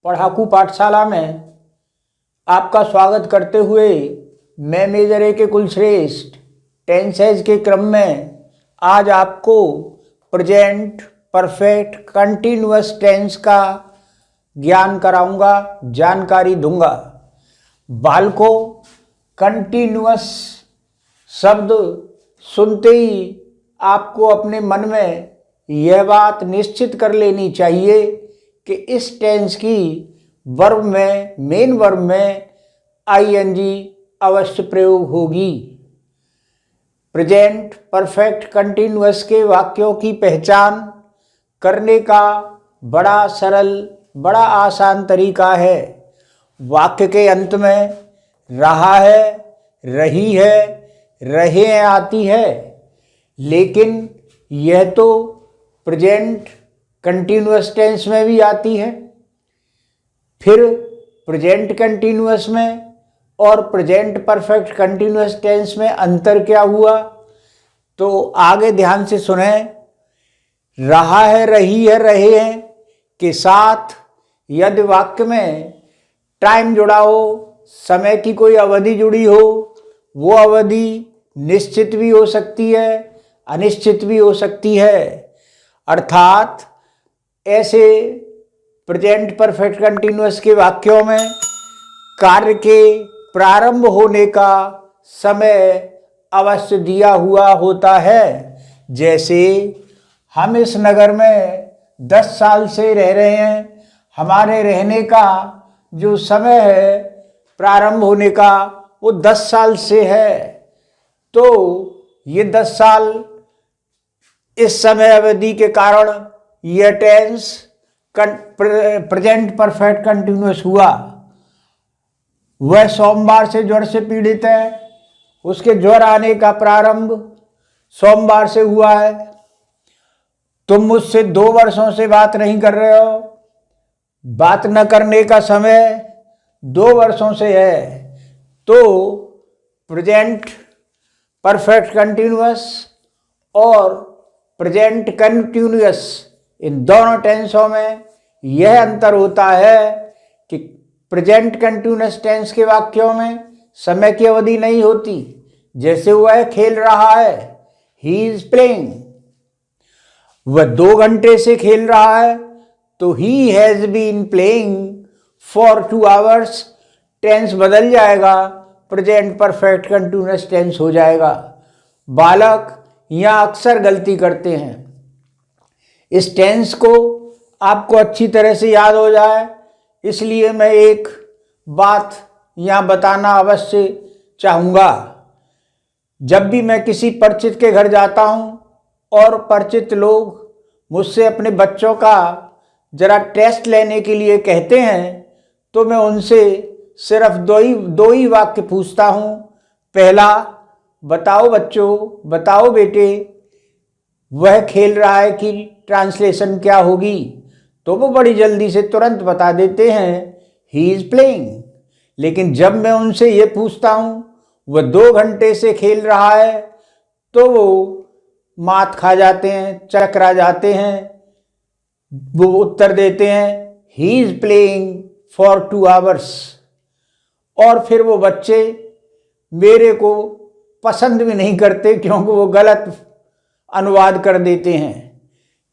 पढ़ाकू पाठशाला में आपका स्वागत करते हुए मैं मेजर ए के कुलश्रेष्ठ टेंसेज के क्रम में आज आपको प्रेजेंट परफेक्ट कंटिन्यूअस टेंस का ज्ञान कराऊंगा, जानकारी दूंगा। बालकों, कंटिन्यूअस शब्द सुनते ही आपको अपने मन में यह बात निश्चित कर लेनी चाहिए कि इस टेंस की वर्ब में, मेन वर्ब में आईएनजी अवश्य प्रयोग होगी। प्रेजेंट परफेक्ट कंटिन्यूअस के वाक्यों की पहचान करने का बड़ा सरल, बड़ा आसान तरीका है। वाक्य के अंत में रहा है, रही है, रहे हैं आती है, लेकिन यह तो प्रेजेंट कंटिन्यूअस टेंस में भी आती है। फिर प्रेजेंट कंटिन्यूअस में और प्रेजेंट परफेक्ट कंटिन्यूअस टेंस में अंतर क्या हुआ, तो आगे ध्यान से सुने। रहा है, रही है, रहे हैं के साथ यदि वाक्य में टाइम जुड़ा हो, समय की कोई अवधि जुड़ी हो, वो अवधि निश्चित भी हो सकती है, अनिश्चित भी हो सकती है। अर्थात ऐसे प्रेजेंट परफेक्ट कंटिन्यूअस के वाक्यों में कार्य के प्रारंभ होने का समय अवश्य दिया हुआ होता है। जैसे हम इस नगर में 10 साल से रह रहे हैं, हमारे रहने का जो समय है प्रारंभ होने का वो 10 साल से है, तो ये 10 साल इस समय अवधि के कारण यह टेंस प्रेजेंट परफेक्ट कंटिन्यूअस हुआ। वह सोमवार से ज्वर से पीड़ित है, उसके ज्वर आने का प्रारंभ सोमवार से हुआ है। तुम मुझसे 2 वर्षों से बात नहीं कर रहे हो, बात न करने का समय 2 वर्षों से है। तो प्रेजेंट परफेक्ट कंटिन्यूअस और प्रेजेंट कंटिन्यूअस इन दोनों टेंसों में यह अंतर होता है कि प्रेजेंट कंटिन्यूअस टेंस के वाक्यों में समय की अवधि नहीं होती। जैसे वह खेल रहा है, ही इज प्लेइंग, वह 2 घंटे से खेल रहा है तो he has been playing for 2 hours. Tense बदल जाएगा, प्रेजेंट परफेक्ट कंटिन्यूअस टेंस हो जाएगा। बालक यहाँ अक्सर गलती करते हैं। इस टेंस को आपको अच्छी तरह से याद हो जाए, इसलिए मैं एक बात यहाँ बताना अवश्य चाहूँगा। जब भी मैं किसी परिचित के घर जाता हूँ और परिचित लोग मुझसे अपने बच्चों का जरा टेस्ट लेने के लिए कहते हैं, तो मैं उनसे सिर्फ दो ही वाक्य पूछता हूँ। पहला, बताओ बच्चों, बताओ बेटे, वह खेल रहा है कि ट्रांसलेशन क्या होगी? तो वो बड़ी जल्दी से तुरंत बता देते हैं, ही इज प्लेइंग। लेकिन जब मैं उनसे ये पूछता हूँ वह 2 घंटे से खेल रहा है, तो वो मात खा जाते हैं, चकरा जाते हैं। वो उत्तर देते हैं, he is playing for 2 hours. और फिर वो बच्चे मेरे को पसंद भी नहीं करते, क्योंकि वो गलत अनुवाद कर देते हैं।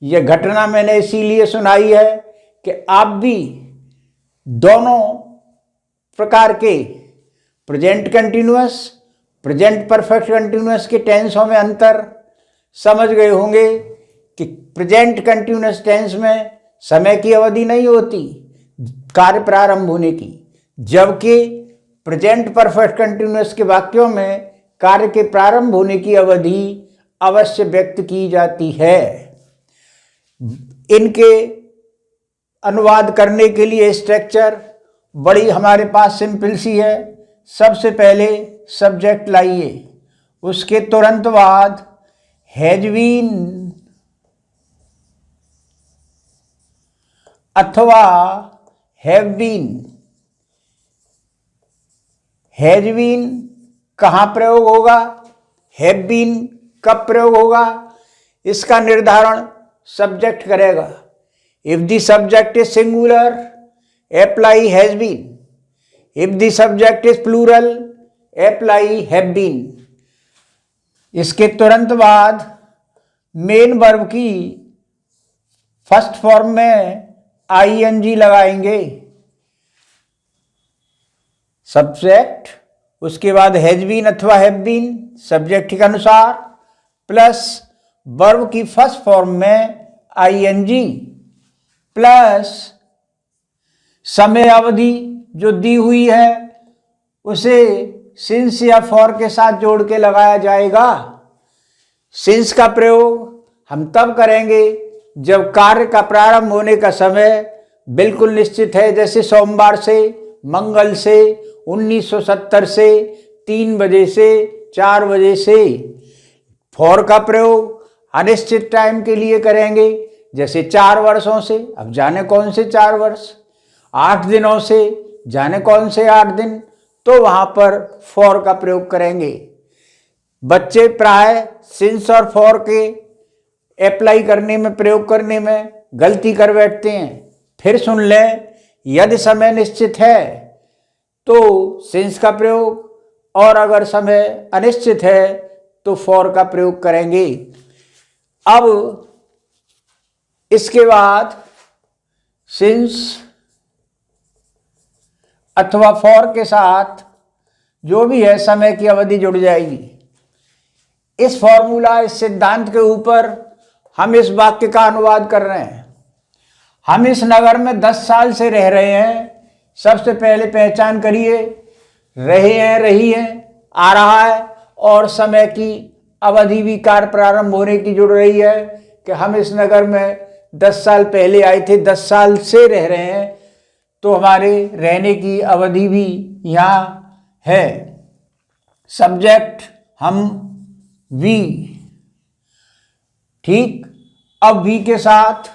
यह घटना मैंने इसीलिए सुनाई है कि आप भी दोनों प्रकार के present continuous, present perfect continuous के टेंसों में अंतर समझ गए होंगे कि प्रेजेंट कंटिन्यूअस टेंस में समय की अवधि नहीं होती कार्य प्रारंभ होने की, जबकि प्रेजेंट परफेक्ट कंटिन्यूअस के वाक्यों में कार्य के प्रारंभ होने की अवधि अवश्य व्यक्त की जाती है। इनके अनुवाद करने के लिए स्ट्रक्चर बड़ी हमारे पास सिंपल सी है। सबसे पहले सब्जेक्ट लाइए, उसके तुरंत बाद हैज बीन अथवा हैव बीन। हैज बीन कहाँ प्रयोग होगा, हैव बीन कब प्रयोग होगा, इसका निर्धारण सब्जेक्ट करेगा। If the subject is singular apply has been. If the subject is plural, apply have been. इसके तुरंत बाद मेन वर्ब की फर्स्ट फॉर्म में ing लगाएंगे, सब्जेक्ट, उसके बाद हैज बीन अथवा हैव बीन सब्जेक्ट के अनुसार, प्लस वर्ब की फर्स्ट फॉर्म में ing, प्लस समय अवधि जो दी हुई है उसे सिंस या फॉर के साथ जोड़ के लगाया जाएगा। सिंस का प्रयोग हम तब करेंगे जब कार्य का प्रारंभ होने का समय बिल्कुल निश्चित है, जैसे सोमवार से, मंगल से, 1970 से, 3 बजे से, 4 बजे से। फॉर का प्रयोग अनिश्चित टाइम के लिए करेंगे, जैसे 4 वर्षों से, अब जाने कौन से 4 वर्ष, 8 दिनों से, जाने कौन से 8 दिन, तो वहां पर फॉर का प्रयोग करेंगे। बच्चे प्राय सिंस और फॉर के अप्लाई करने में, प्रयोग करने में गलती कर बैठते हैं। फिर सुन लें, यदि समय निश्चित है तो सिंस का प्रयोग, और अगर समय अनिश्चित है तो फॉर का प्रयोग करेंगे। अब इसके बाद सिंस अथवा फॉर के साथ जो भी है समय की अवधि जुड़ जाएगी। इस फॉर्मूला, इस सिद्धांत के ऊपर हम इस वाक्य का अनुवाद कर रहे हैं। हम इस नगर में 10 साल से रह रहे हैं। सबसे पहले पहचान करिए, रहे हैं, रही है, आ रहा है, और समय की अवधि भी कार्य प्रारंभ होने की जुड़ रही है कि हम इस नगर में 10 साल पहले आए थे, 10 साल से रह रहे हैं, तो हमारे रहने की अवधि भी यहाँ है। सब्जेक्ट हम वी, ठीक। अब वी के साथ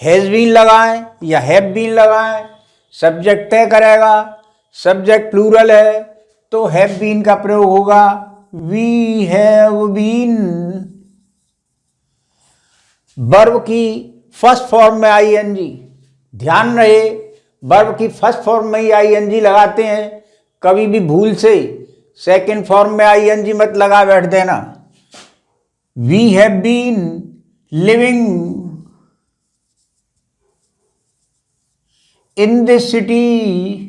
हैज बीन लगाएं या हैव बीन लगाएं, सब्जेक्ट तय करेगा। सब्जेक्ट प्लूरल है तो हैव बीन का प्रयोग होगा, वी हैव बीन। वर्ब की फर्स्ट फॉर्म में ing, ध्यान रहे वर्ब की फर्स्ट फॉर्म में ही ing लगाते हैं, कभी भी भूल से सेकंड फॉर्म में ing मत लगा बैठ देना। We have been living in this city,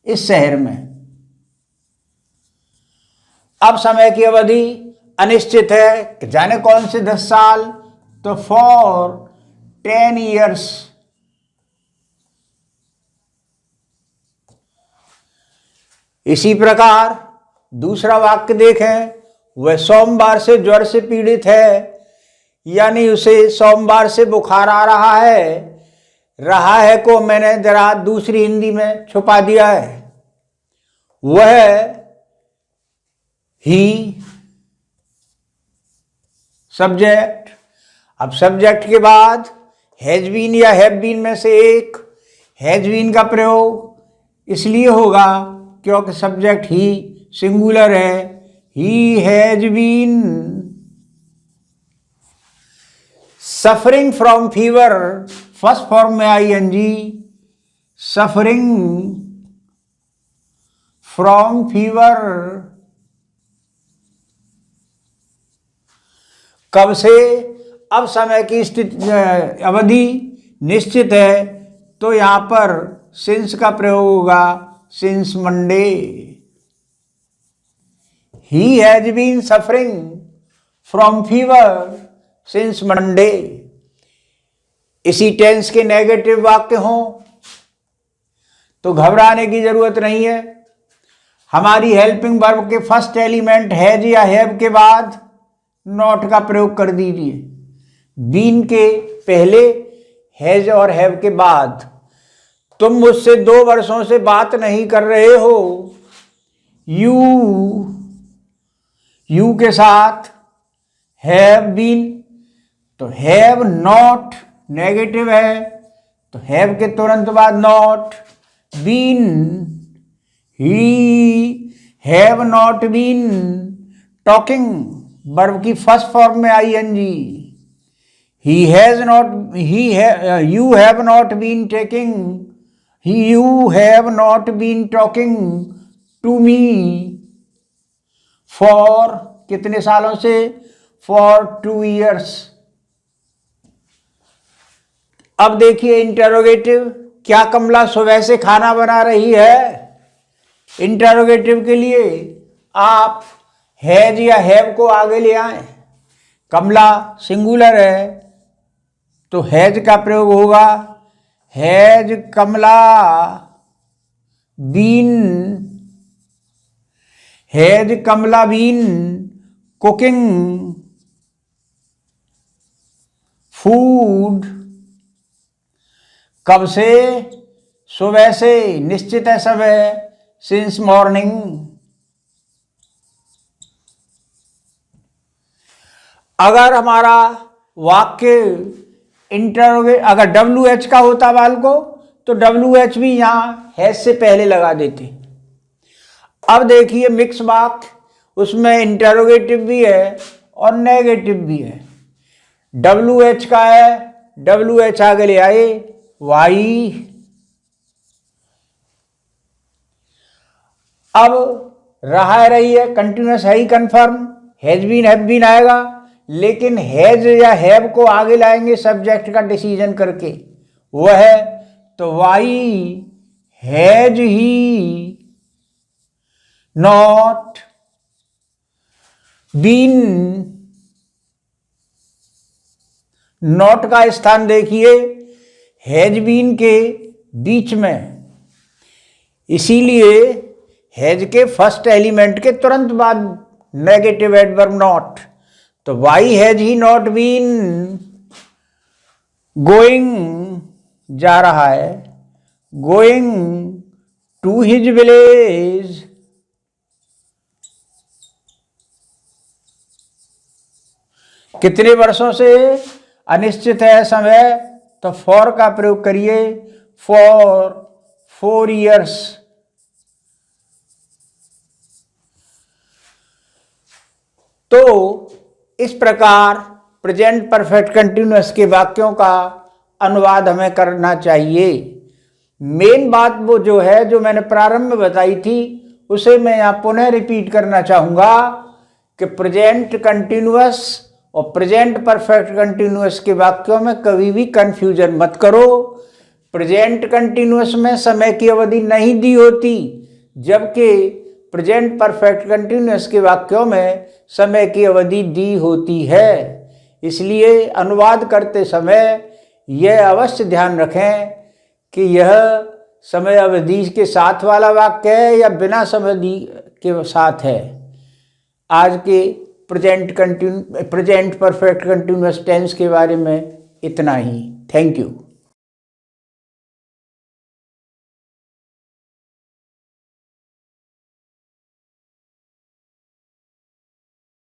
इस शहर में। अब समय की अवधि अनिश्चित है कि जाने कौन से 10 साल, तो फॉर 10 years। इसी प्रकार दूसरा वाक्य देखें, वह सोमवार से ज्वर से पीड़ित है, यानी उसे सोमवार से बुखार आ रहा है को मैंने जरा दूसरी हिंदी में छुपा दिया है। वह ही सब्जेक्ट। अब सब्जेक्ट के बाद हैज बीन या हैव बीन में से एक, हैज बीन का प्रयोग इसलिए होगा क्योंकि सब्जेक्ट ही सिंगुलर है। He has been suffering from fever, first form में ing, सफरिंग फ्रॉम फीवर। कब से? अब समय की स्थिति अवधि निश्चित है तो यहां पर सिंस का प्रयोग होगा, since Monday. He has been suffering from fever since Monday. इसी टेंस के नेगेटिव वाक्य हों तो घबराने की जरूरत नहीं है। हमारी हेल्पिंग वर्ब के फर्स्ट एलिमेंट हैज या हैव के बाद नॉट का प्रयोग कर दीजिए। बीन के पहले, हैज और हैव के बाद। तुम मुझसे 2 वर्षों से बात नहीं कर रहे हो। यू के साथ हैव बीन, तो हैव नॉट नेगेटिव है तो हैव के तुरंत बाद not. Been, he have not been talking, verb की फर्स्ट फॉर्म में ing। He has not, you have not been you have not been talking to me for कितने सालों से? For 2 years. अब देखिए इंटरोगेटिव, क्या कमला सुबह से खाना बना रही है? इंटरोगेटिव के लिए आप हैज या हैव को आगे ले आए। कमला सिंगुलर है तो हैज का प्रयोग होगा, has Kamala been, has Kamala been cooking food. कब से? सुबह से, निश्चित है समय, सिंस मॉर्निंग। अगर हमारा वाक्य अगर WH का होता बालको तो WH भी यहां हैज से पहले लगा देते। अब देखिए मिक्स वाक्य, उसमें इंटरोगेटिव भी है और नेगेटिव भी है। WH का है, WH आगे ले आए, वाई। अब रही है कंटिन्यूअस है ही confirm, has been have been आएगा, लेकिन हैज या हैव को आगे लाएंगे सब्जेक्ट का डिसीजन करके, वह है तो why has he not been. Not का स्थान देखिए हैज बीन के बीच में, इसीलिए हैज के फर्स्ट एलिमेंट के तुरंत बाद नेगेटिव एडवर्ब नॉट, तो why has he not been going, जा रहा है, गोइंग टू हिज विलेज। कितने वर्षों से? अनिश्चित है समय, तो फॉर का प्रयोग करिए, फॉर 4 years। तो इस प्रकार प्रेजेंट परफेक्ट कंटिन्यूअस के वाक्यों का अनुवाद हमें करना चाहिए। मेन बात वो जो है, जो मैंने प्रारंभ में बताई थी, उसे मैं यहाँ पुनः रिपीट करना चाहूँगा कि प्रेजेंट कंटिन्यूअस और प्रेजेंट परफेक्ट कंटिन्यूअस के वाक्यों में कभी भी कंफ्यूजन मत करो। प्रेजेंट कंटिन्यूअस में समय की अवधि नहीं दी होती, जबकि प्रेजेंट परफेक्ट कंटिन्यूअस के वाक्यों में समय की अवधि दी होती है। इसलिए अनुवाद करते समय यह अवश्य ध्यान रखें कि यह समय अवधि के साथ वाला वाक्य है या बिना समय अवधि के साथ है। आज के प्रेजेंट परफेक्ट कंटिन्यूअस टेंस के बारे में इतना ही। Thank you.